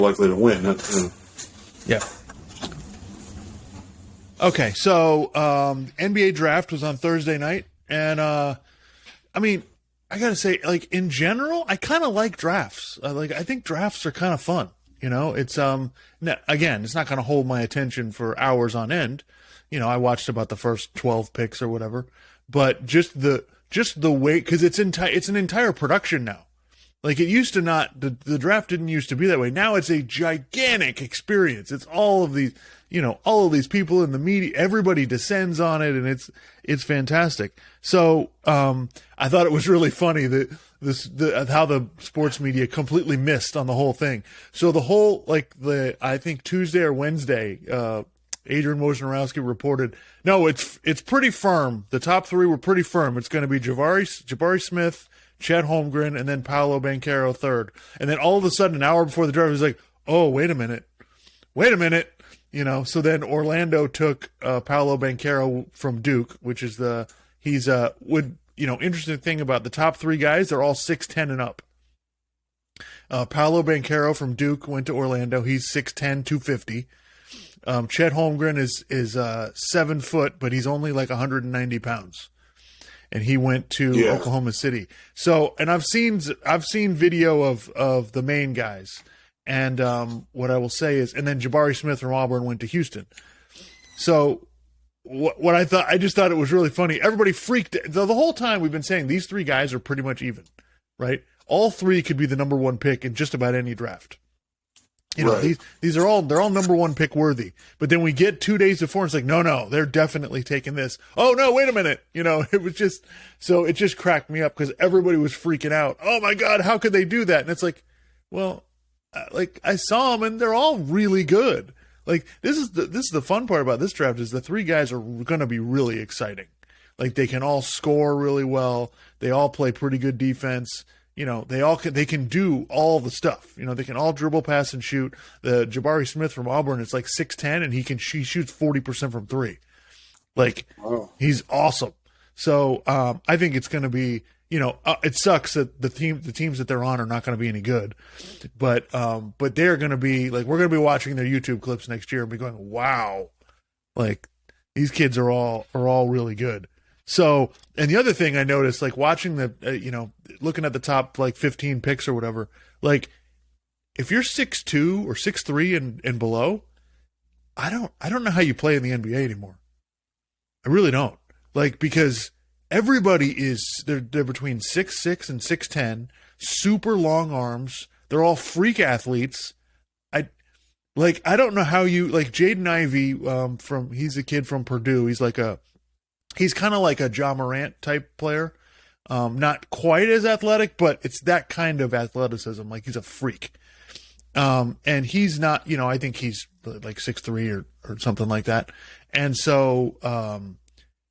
likely to win. Yeah. Okay, so NBA draft was on Thursday night, and I mean, I gotta say, like in general, I kind of like drafts. I think drafts are kind of fun. You know, it's again, it's not going to hold my attention for hours on end. You know, I watched about the first 12 picks or whatever, but just the way, because it's an entire production now. Like it used to not, the draft didn't used to be that way. Now it's a gigantic experience. It's all of these, you know, all of these people in the media, everybody descends on it, and it's fantastic. So I thought it was really funny that how the sports media completely missed on the whole thing. So the whole, I think Tuesday or Wednesday, Adrian Wojnarowski reported, no, it's pretty firm. The top three were pretty firm. It's going to be Jabari Smith, Chet Holmgren, and then Paolo Banchero third. And then all of a sudden, an hour before the draft, he was like, oh, wait a minute. You know, so then Orlando took Paolo Banchero from Duke, which is interesting thing about the top three guys, they're all 6'10" and up. Paolo Banchero from Duke went to Orlando. He's 6'10", 250. Chet Holmgren is 7 foot, but he's only like 190 pounds. And he went to Oklahoma City. So, and I've seen video of the main guys. And what I will say is, and then Jabari Smith from Auburn went to Houston. So what I just thought it was really funny. Everybody freaked the whole time. We've been saying these three guys are pretty much even, right? All three could be the number one pick in just about any draft. You know, right. they're all number one pick worthy. But then we get 2 days before, and it's like, no, they're definitely taking this. Oh no, wait a minute. You know, it just cracked me up because everybody was freaking out. Oh my God, how could they do that? And it's like, well, like I saw them and they're all really good. Like this is the fun part about this draft is the three guys are going to be really exciting. Like they can all score really well. They all play pretty good defense. You know, they can do all the stuff. You know, they can all dribble, pass, and shoot. The Jabari Smith from Auburn is like 6'10", and he shoots 40% from three. Like, He's awesome. So I think it's going to be, you know, it sucks that the teams that they're on are not going to be any good, but they're going to be like, we're going to be watching their YouTube clips next year and be going, wow, like these kids are all really good. So, and the other thing I noticed, like watching looking at the top like 15 picks or whatever, like if you're 6'2" or 6'3" and below, I don't know how you play in the NBA anymore. I really don't. Like, because everybody they're between 6'6" and 6'10", super long arms. They're all freak athletes. I don't know how you, like Jaden Ivey, he's a kid from Purdue. He's kind of like a Ja Morant type player. Not quite as athletic, but it's that kind of athleticism. Like he's a freak. And he's not, you know, I think he's like 6'3" or something like that. And so,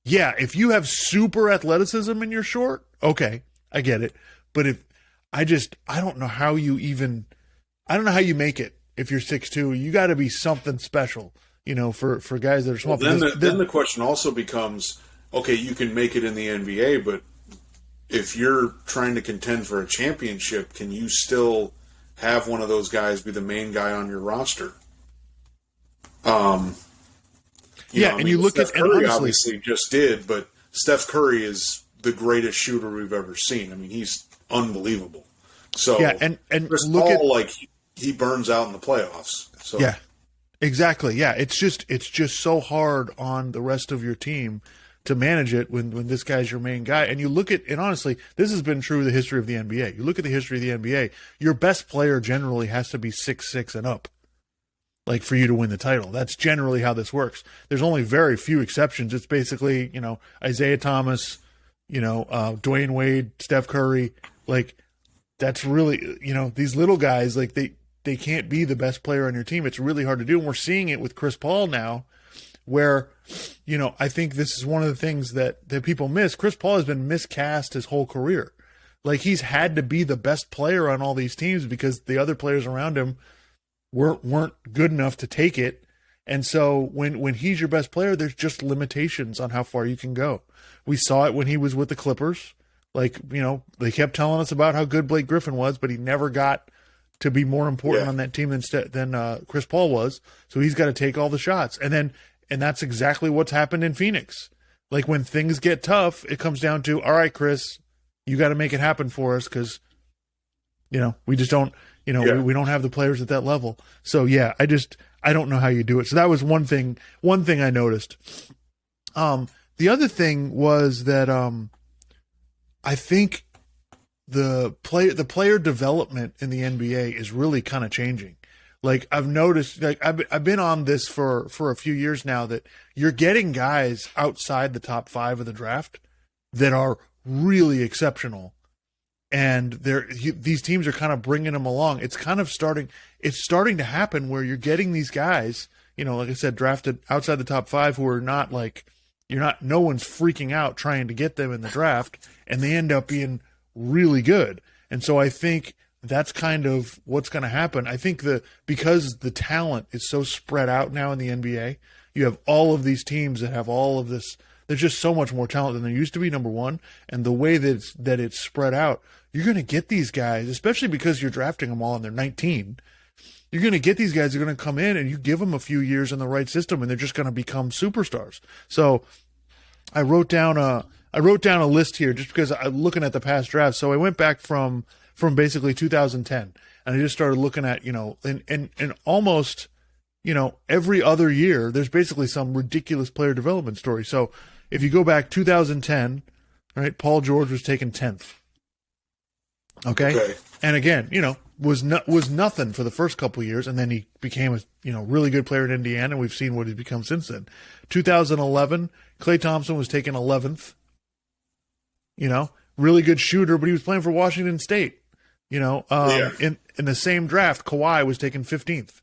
if you have super athleticism and you're short, okay, I get it. But I don't know how you make it if you're 6'2". You got to be something special, you know, for guys that are small. Well, then the question also becomes, okay, you can make it in the NBA, but if you're trying to contend for a championship, can you still have one of those guys be the main guy on your roster? You look Steph at Curry obviously just did, but Steph Curry is the greatest shooter we've ever seen. I mean, he's unbelievable. So and Chris look Paul, like he burns out in the playoffs. So yeah, exactly. Yeah, it's just so hard on the rest of your team to manage it when this guy's your main guy. And you look at, and honestly, this has been true of the history of the NBA. You look at the history of the NBA, your best player generally has to be 6'6" and up, like for you to win the title. That's generally how this works. There's only very few exceptions. It's basically, you know, Isaiah Thomas, you know, Dwayne Wade, Steph Curry. Like that's really, you know, these little guys, like they can't be the best player on your team. It's really hard to do. And we're seeing it with Chris Paul now, where, you know, I think this is one of the things that people miss. Chris Paul has been miscast his whole career. Like he's had to be the best player on all these teams because the other players around him weren't good enough to take it. And so when he's your best player, there's just limitations on how far you can go. We saw it when he was with the Clippers. Like, you know, they kept telling us about how good Blake Griffin was, but he never got to be more important Yeah. on that team than Chris Paul was. So he's got to take all the shots. And that's exactly what's happened in Phoenix. Like when things get tough, it comes down to, all right, Chris, you got to make it happen for us because, we just don't, we don't have the players at that level. So yeah, I don't know how you do it. So that was one thing I noticed. The other thing was that I think the player development in the NBA is really kind of changing. Like I've noticed, like I've been on this for a few years now, that you're getting guys outside the top 5 of the draft that are really exceptional, and these teams are kind of bringing them along. It's kind of starting to happen where you're getting these guys, like I said, drafted outside the top 5 who are not like, no one's freaking out trying to get them in the draft, and they end up being really good. And so I think that's kind of what's going to happen. I think because the talent is so spread out now in the NBA, you have all of these teams that have all of this. There's just so much more talent than there used to be, number one. And the way that it's spread out, you're going to get these guys, especially because you're drafting them all and they're 19. You're going to get these guys who are going to come in and you give them a few years in the right system and they're just going to become superstars. So I wrote down a list here just because I'm looking at the past drafts. So I went back from basically 2010 and I just started looking at, and almost, every other year, there's basically some ridiculous player development story. So if you go back 2010, right, Paul George was taken 10th. Okay. And again, was nothing for the first couple of years, and then he became a really good player in Indiana, and we've seen what he's become since then. 2011, Klay Thompson was taken 11th. Really good shooter, but he was playing for Washington State. In the same draft, Kawhi was taken 15th.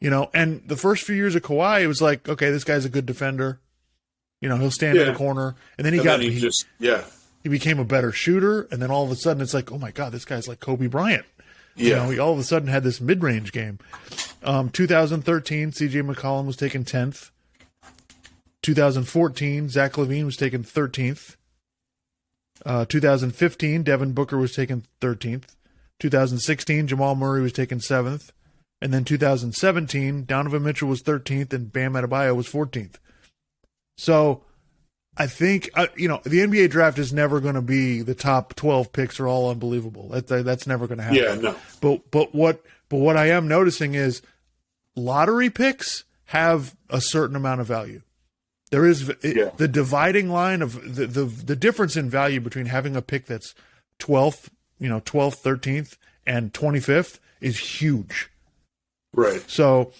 And the first few years of Kawhi, it was like, okay, this guy's a good defender. He'll stand in the corner, and then he became a better shooter, and then all of a sudden it's like, oh my God, this guy's like Kobe Bryant. Yeah. He all of a sudden had this mid-range game. 2013, CJ McCollum was taken 10th. 2014, Zach LaVine was taken 13th. 2015, Devin Booker was taken 13th. 2016, Jamal Murray was taken 7th. And then 2017, Donovan Mitchell was 13th and Bam Adebayo was 14th. So I think, the NBA draft is never going to be the top 12 picks are all unbelievable. That's never going to happen. Yeah, no. But what I am noticing is lottery picks have a certain amount of value. There is the dividing line of the difference in value between having a pick that's 12th, 13th, and 25th is huge. Right. So,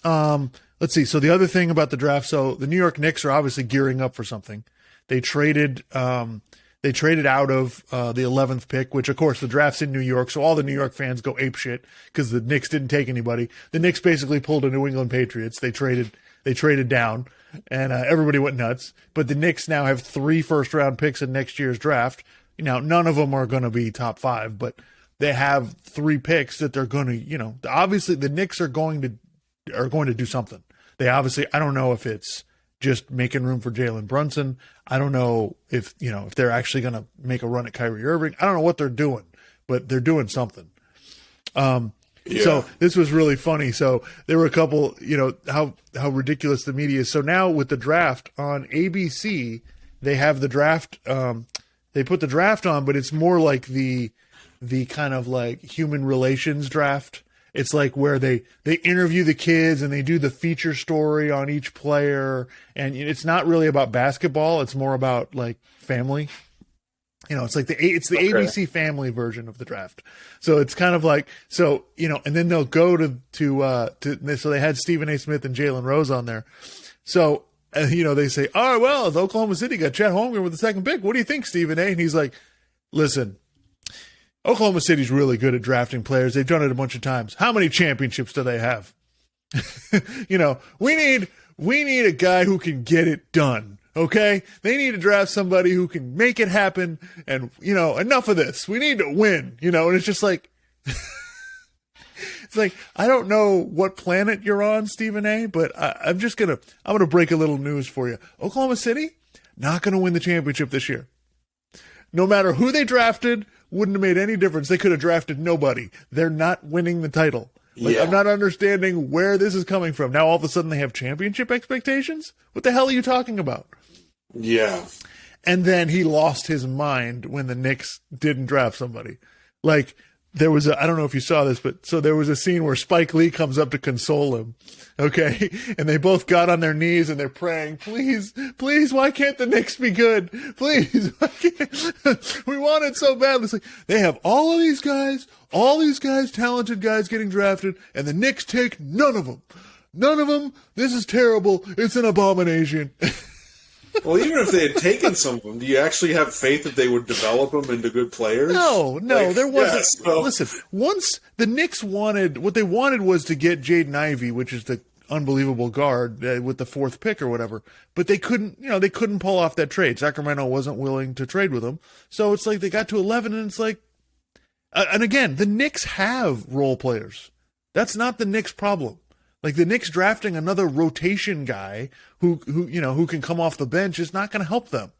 let's see. So the other thing about the draft, so the New York Knicks are obviously gearing up for something. They traded out of the 11th pick, which of course the draft's in New York, so all the New York fans go apeshit because the Knicks didn't take anybody. The Knicks basically pulled a New England Patriots. They traded down, and everybody went nuts. But the Knicks now have 3 first-round picks in next year's draft. None of them are going to be top 5, but they have 3 picks that they're going to, obviously the Knicks are going to do something. They obviously, I don't know if it's just making room for Jalen Brunson. I don't know if they're actually going to make a run at Kyrie Irving. I don't know what they're doing, but they're doing something. So this was really funny. So there were a couple, how ridiculous the media is. So now with the draft on ABC, they have the draft, they put the draft on, but it's more like the kind of like human relations draft. It's like where they interview the kids and they do the feature story on each player. And it's not really about basketball. It's more about like family. It's like the ABC family version of the draft. So it's kind of like, and then they'll go to so they had Stephen A. Smith and Jalen Rose on there. So, they say, oh, well, the Oklahoma City got Chet Holmgren with the second pick. What do you think, Stephen A.? And he's like, listen, Oklahoma City's really good at drafting players. They've done it a bunch of times. How many championships do they have? We need a guy who can get it done. Okay? They need to draft somebody who can make it happen. And, enough of this. We need to win, and it's just like, it's like, I don't know what planet you're on, Stephen A., but I'm going to break a little news for you. Oklahoma City, not going to win the championship this year. No matter who they drafted, wouldn't have made any difference. They could have drafted nobody. They're not winning the title. Like, Yeah. I'm not understanding where this is coming from. Now all of a sudden they have championship expectations? What the hell are you talking about? Yeah. And then he lost his mind when the Knicks didn't draft somebody. Like, there was I don't know if you saw this, but so there was a scene where Spike Lee comes up to console him. Okay. And they both got on their knees and they're praying, please, why can't the Knicks be good? Please, why can't, we want it so badly. It's like, they have all these guys, talented guys getting drafted, and the Knicks take none of them. None of them. This is terrible. It's an abomination. Well, even if they had taken some of them, do you actually have faith that they would develop them into good players? No, Like, there wasn't. yeah, so- Listen, once the Knicks what they wanted was to get Jaden Ivey, which is the unbelievable guard with the 4th pick or whatever, but they couldn't pull off that trade. Sacramento wasn't willing to trade with him. So it's like they got to 11 and it's like, and again, the Knicks have role players. That's not the Knicks' problem. Like, the Knicks drafting another rotation guy who can come off the bench is not going to help them.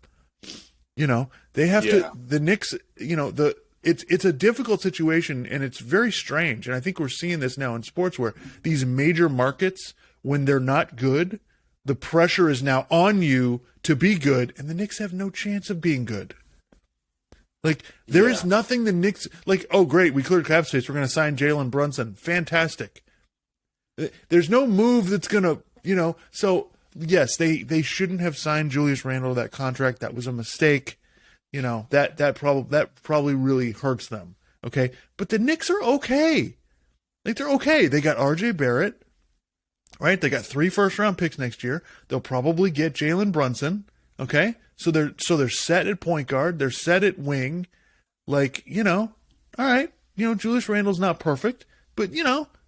They have Yeah. the Knicks, it's a difficult situation and it's very strange. And I think we're seeing this now in sports where these major markets, when they're not good, the pressure is now on you to be good, and the Knicks have no chance of being good. Like, there is nothing the Knicks, like, oh, great, we cleared cap space, we're going to sign Jalen Brunson. Fantastic. There's no move that's going to, so yes, they shouldn't have signed Julius Randle to that contract. That was a mistake. That probably really hurts them. Okay. But the Knicks are okay. Like, they're okay. They got RJ Barrett, right? They got 3 first-round picks next year. They'll probably get Jalen Brunson. Okay. So they're set at point guard. They're set at wing. Like, all right. Julius Randle's not perfect, but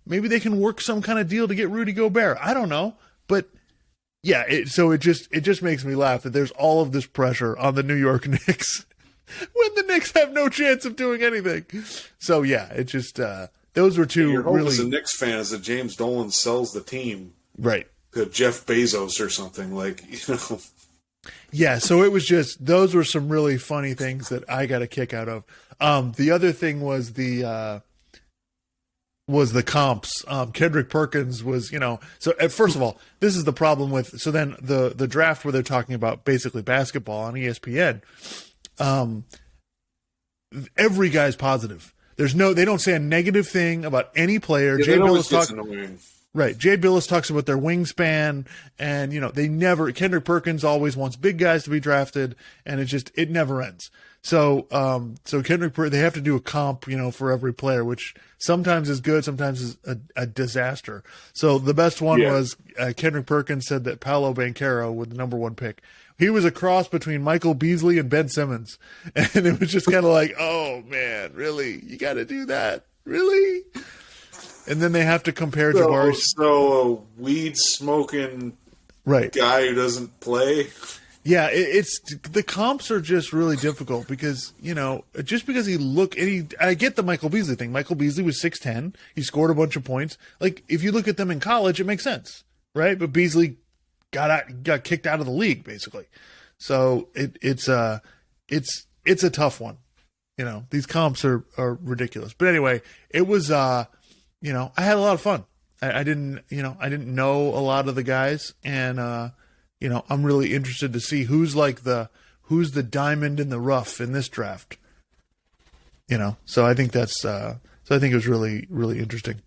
maybe they can work some kind of deal to get Rudy Gobert. I don't know. But yeah, it just makes me laugh that there's all of this pressure on the New York Knicks when the Knicks have no chance of doing anything. So yeah, it just those were two Your hope really as a Knicks fan is that James Dolan sells the team right. to Jeff Bezos or something, like, Yeah, so it was just those were some really funny things that I got a kick out of. The other thing was the comps. Kendrick Perkins was, so first of all, this is the problem with, so then the draft where they're talking about basically basketball on ESPN, every guy's positive. They don't say a negative thing about any player. yeah, Jay that always Billis gets talks, annoying. right. Jay Billis talks about their wingspan and, Kendrick Perkins always wants big guys to be drafted and it never ends. So they have to do a comp, for every player, which sometimes is good, sometimes is a disaster. So the best one was Kendrick Perkins said that Paolo Banchero with the number 1 pick. He was a cross between Michael Beasley and Ben Simmons. And it was just kind of like, oh man, really? You got to do that? Really? And then they have to compare Jabari. So a weed smoking Right. guy who doesn't play. Yeah, it's the comps are just really difficult because, just because I get the Michael Beasley thing. Michael Beasley was 6'10". He scored a bunch of points. Like, if you look at them in college, it makes sense, right? But Beasley got kicked out of the league, basically. So it's a tough one. These comps are ridiculous. But anyway, it was, I had a lot of fun. I didn't know a lot of the guys, and, I'm really interested to see who's the diamond in the rough in this draft. So I think I think it was really, really interesting.